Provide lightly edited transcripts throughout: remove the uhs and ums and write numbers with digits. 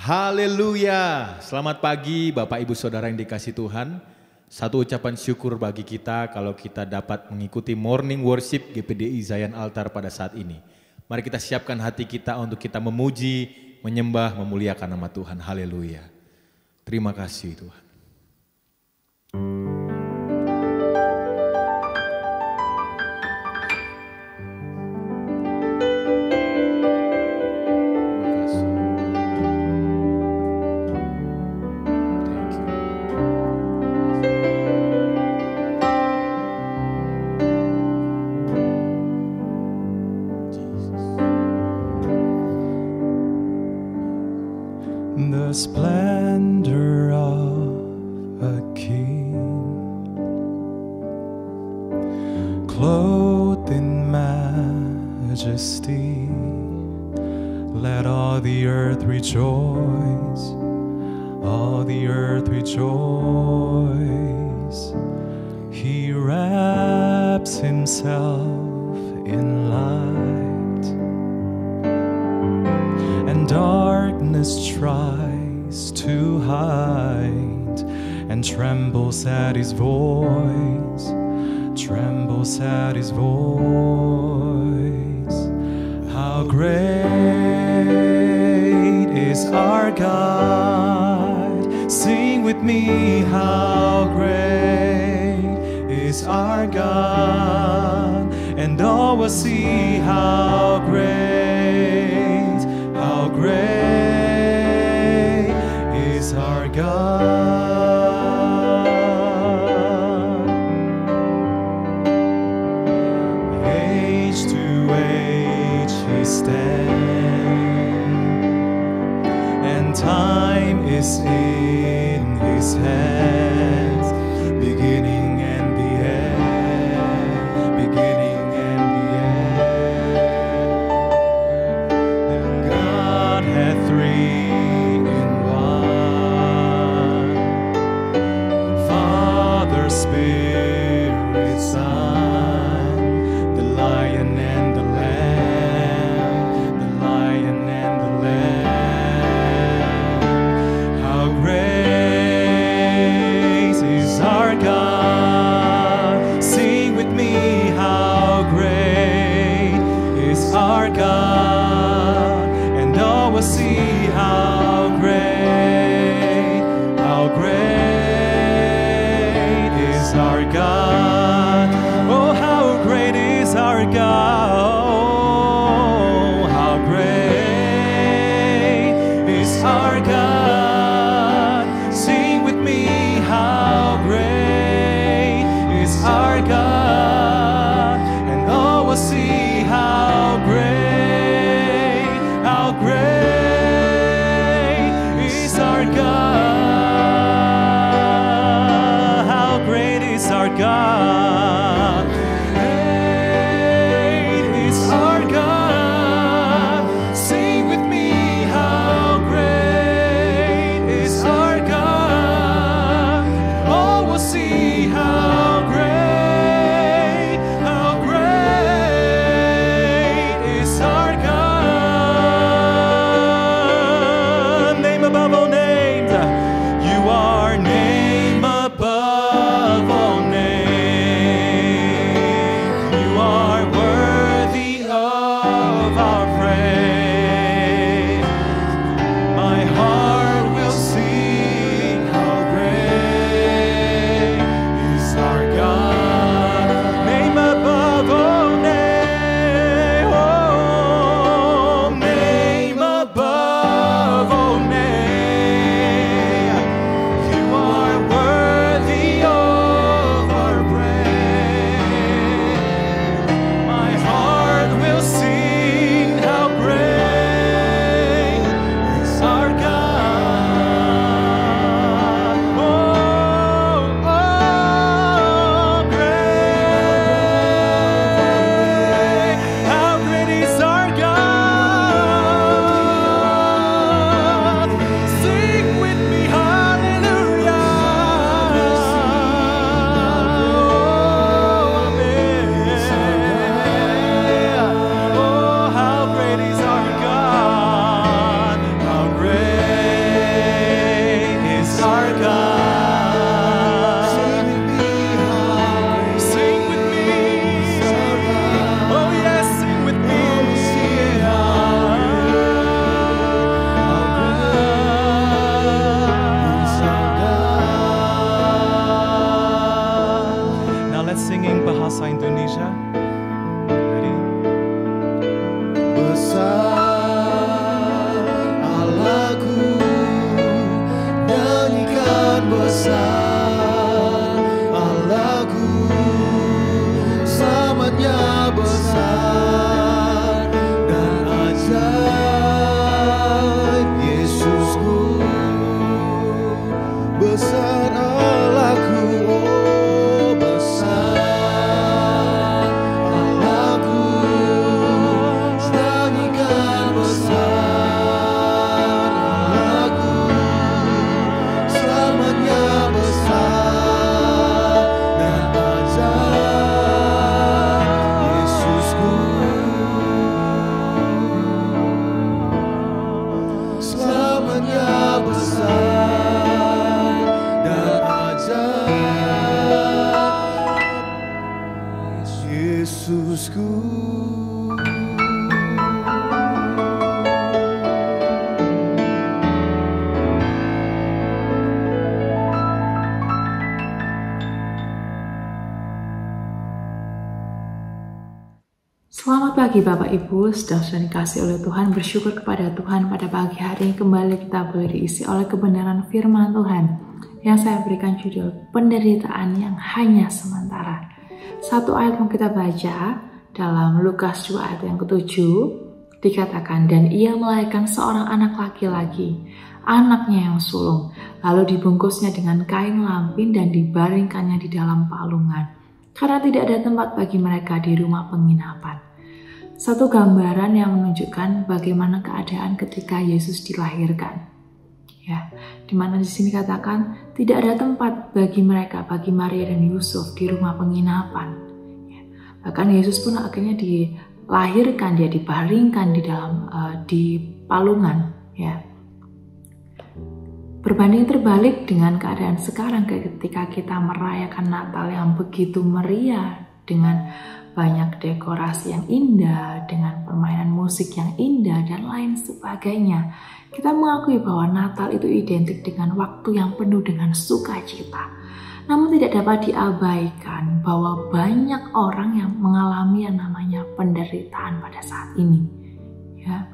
Haleluya, selamat pagi Bapak Ibu Saudara yang dikasihi Tuhan. Satu ucapan syukur bagi kita kalau kita dapat mengikuti morning worship GPDI Zion Altar pada saat ini. Mari kita siapkan hati kita untuk kita memuji, menyembah, memuliakan nama Tuhan. Haleluya. Terima kasih Tuhan. The splendor of a king, clothed in majesty, let all the earth rejoice, all the earth rejoice. He wraps himself in light, and darkness tries to hide, and trembles at his voice, trembles at his voice. How great is our God! Sing with me, how great is our God! And all will see how great, how great is our God. Age to age he stands, and time is in his hands, beginning and the end, beginning and the end. And God had three in one, Father, Spirit, Son, the Lion and the Lamb, the Lion and the Lamb. How great is our God! Sing with me, how great is our God! And all will see how great is our God. Oh, how great is our God! Oh, how great is our God! Sing with me, how great is our God! And all will see how great is our God! How great is our God! Great is our God! Sing with me, how great Rahmat-Nya besar dan ajaib, Yesusku. Selamat pagi Bapak Ibu, saudara dikasih oleh Tuhan, bersyukur kepada Tuhan pada pagi hari kembali kita boleh diisi oleh kebenaran firman Tuhan yang saya berikan judul penderitaan yang hanya sementara. Satu ayat yang kita baca dalam Lukas 2 ayat yang ke-7 dikatakan, dan ia melahirkan seorang anak laki-laki, anaknya yang sulung, lalu dibungkusnya dengan kain lampin dan dibaringkannya di dalam palungan, karena tidak ada tempat bagi mereka di rumah penginapan. Satu gambaran yang menunjukkan bagaimana keadaan ketika Yesus dilahirkan. Ya, di mana di sini katakan tidak ada tempat bagi mereka, bagi Maria dan Yusuf di rumah penginapan. Ya, bahkan Yesus pun akhirnya dilahirkan, dia dibaringkan di palungan. Ya. Berbanding terbalik dengan keadaan sekarang ketika kita merayakan Natal yang begitu meriah dengan banyak dekorasi yang indah, dengan permainan musik yang indah dan lain sebagainya. Kita mengakui bahwa Natal itu identik dengan waktu yang penuh dengan sukacita. Namun tidak dapat diabaikan bahwa banyak orang yang mengalami yang namanya penderitaan pada saat ini. Ya.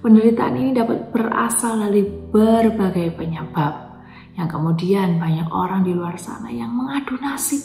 Penderitaan ini dapat berasal dari berbagai penyebab, yang kemudian banyak orang di luar sana yang mengadu nasib,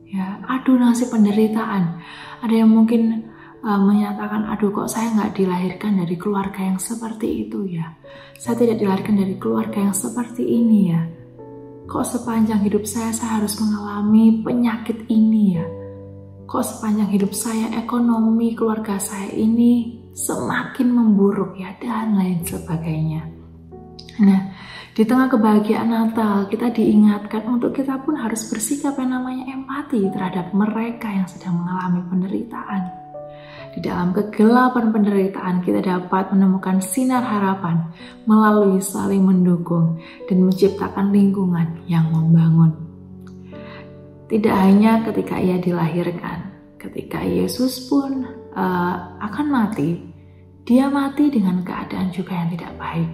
ya, adu nasib penderitaan. Ada yang mungkin menyatakan, aduh kok saya nggak dilahirkan dari keluarga yang seperti itu ya, saya tidak dilahirkan dari keluarga yang seperti ini ya, kok sepanjang hidup saya harus mengalami penyakit ini ya, kok sepanjang hidup saya ekonomi keluarga saya ini semakin memburuk ya, dan lain sebagainya. Nah, di tengah kebahagiaan Natal kita diingatkan untuk kita pun harus bersikap yang namanya empati terhadap mereka yang sedang mengalami penderitaan. Di dalam kegelapan penderitaan kita dapat menemukan sinar harapan melalui saling mendukung dan menciptakan lingkungan yang membangun. Tidak hanya ketika ia dilahirkan, ketika Yesus pun akan mati, dia mati dengan keadaan juga yang tidak baik.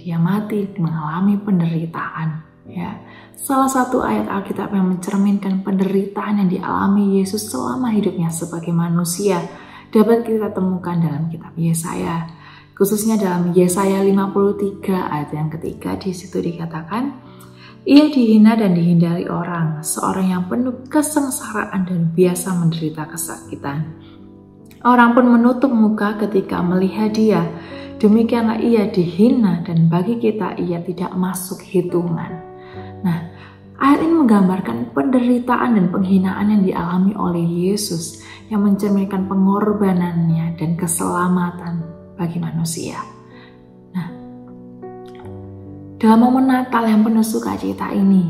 Dia mati mengalami penderitaan. Ya, salah satu ayat Alkitab yang mencerminkan penderitaan yang dialami Yesus selama hidupnya sebagai manusia dapat kita temukan dalam kitab Yesaya, khususnya dalam Yesaya 53 ayat yang ketiga. Di situ dikatakan, ia dihina dan dihindari orang, seorang yang penuh kesengsaraan dan biasa menderita kesakitan. Orang pun menutup muka ketika melihat dia. Demikianlah ia dihina dan bagi kita ia tidak masuk hitungan. Nah, ayat ini menggambarkan penderitaan dan penghinaan yang dialami oleh Yesus yang mencerminkan pengorbanannya dan keselamatan bagi manusia. Nah, dalam momen Natal yang penuh sukacita ini,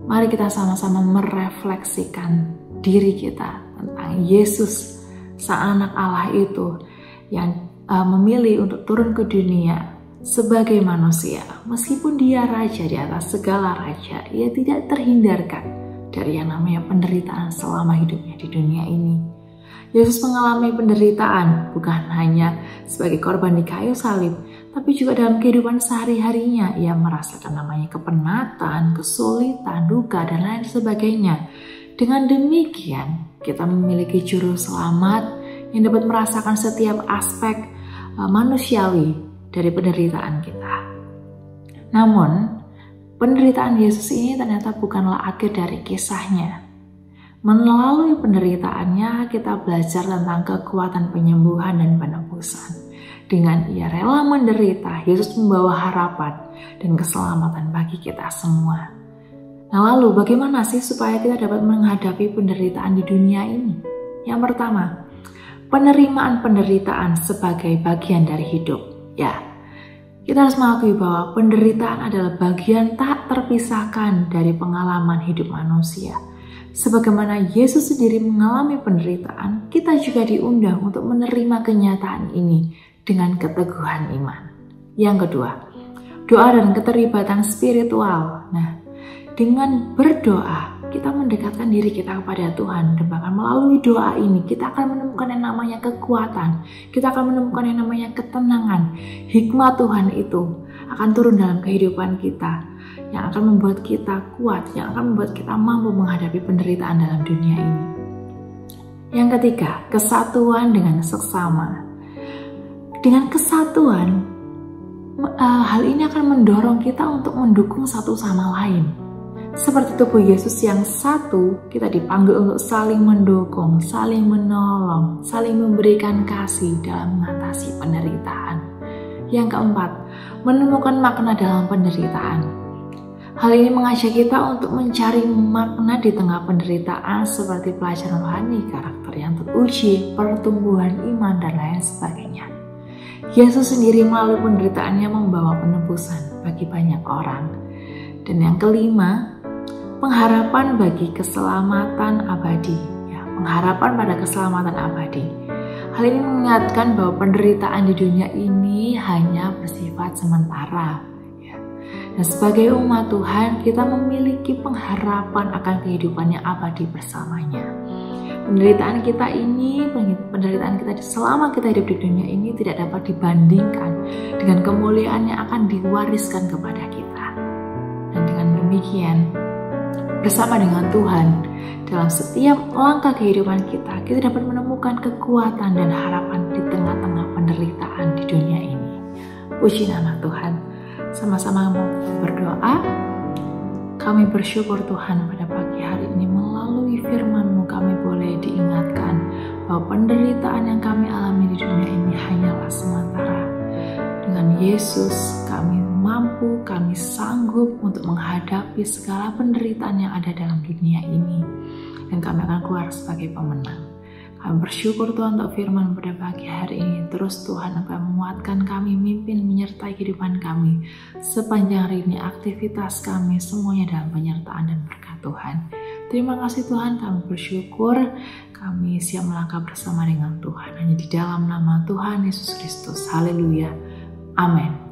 mari kita sama-sama merefleksikan diri kita tentang Yesus, Sang Anak Allah itu yang memilih untuk turun ke dunia sebagai manusia. Meskipun dia raja di atas segala raja, ia tidak terhindarkan dari yang namanya penderitaan selama hidupnya di dunia ini. Yesus mengalami penderitaan bukan hanya sebagai korban di kayu salib, tapi juga dalam kehidupan sehari-harinya. Ia merasakan namanya kepenatan, kesulitan, duka, dan lain sebagainya. Dengan demikian, kita memiliki juru selamat yang dapat merasakan setiap aspek manusiawi dari penderitaan kita. Namun, penderitaan Yesus ini ternyata bukanlah akhir dari kisahnya. Melalui penderitaannya, kita belajar tentang kekuatan penyembuhan dan penebusan. Dengan ia rela menderita, Yesus membawa harapan dan keselamatan bagi kita semua. Nah, lalu bagaimana sih supaya kita dapat menghadapi penderitaan di dunia ini? Yang pertama, penerimaan penderitaan sebagai bagian dari hidup. Ya, kita harus mengakui bahwa penderitaan adalah bagian tak terpisahkan dari pengalaman hidup manusia. Sebagaimana Yesus sendiri mengalami penderitaan, kita juga diundang untuk menerima kenyataan ini dengan keteguhan iman. Yang kedua, doa dan keterlibatan spiritual. Nah, dengan berdoa kita mendekatkan diri kita kepada Tuhan, dan bahkan melalui doa ini kita akan menemukan yang namanya kekuatan, kita akan menemukan yang namanya ketenangan. Hikmat Tuhan itu akan turun dalam kehidupan kita, yang akan membuat kita kuat, yang akan membuat kita mampu menghadapi penderitaan dalam dunia ini. Yang ketiga, kesatuan dengan seksama. Dengan kesatuan, hal ini akan mendorong kita untuk mendukung satu sama lain. Seperti tubuh Yesus yang satu, kita dipanggil untuk saling mendukung, saling menolong, saling memberikan kasih dalam mengatasi penderitaan. Yang keempat, menemukan makna dalam penderitaan. Hal ini mengajak kita untuk mencari makna di tengah penderitaan seperti pelajaran rohani, karakter yang teruji, pertumbuhan iman, dan lain sebagainya. Yesus sendiri melalui penderitaannya membawa penebusan bagi banyak orang. Dan yang kelima, pengharapan bagi keselamatan abadi. Ya, pengharapan pada keselamatan abadi. Hal ini mengingatkan bahwa penderitaan di dunia ini hanya bersifat sementara. Ya. Dan sebagai umat Tuhan, kita memiliki pengharapan akan kehidupan yang abadi bersamanya. Penderitaan kita selama kita hidup di dunia ini tidak dapat dibandingkan dengan kemuliaan yang akan diwariskan kepada kita. Dan dengan demikian, bersama dengan Tuhan, dalam setiap langkah kehidupan kita dapat menemukan kekuatan dan harapan di tengah-tengah penderitaan di dunia ini. Puji nama Tuhan. Sama-sama berdoa. Kami bersyukur Tuhan pada pagi hari ini melalui firman-Mu kami boleh diingatkan bahwa penderitaan yang kami alami di dunia ini hanyalah sementara. Dengan Yesus kami mampu, kami sanggup untuk menghadapi segala penderitaan yang ada dalam dunia ini, dan kami akan keluar sebagai pemenang. Kami bersyukur Tuhan untuk firman pada pagi hari ini. Terus Tuhan akan menguatkan kami, mimpin, menyertai kehidupan kami sepanjang hari ini, aktivitas kami semuanya dalam penyertaan dan berkat Tuhan. Terima kasih Tuhan, kami bersyukur, kami siap melangkah bersama dengan Tuhan. Hanya di dalam nama Tuhan Yesus Kristus. Haleluya. Amin.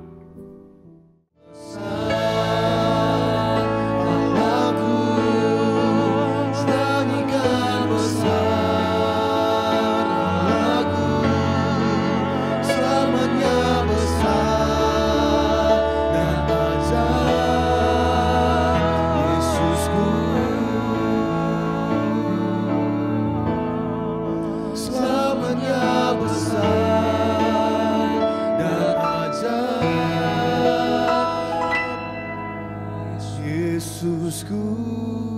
Yesusku.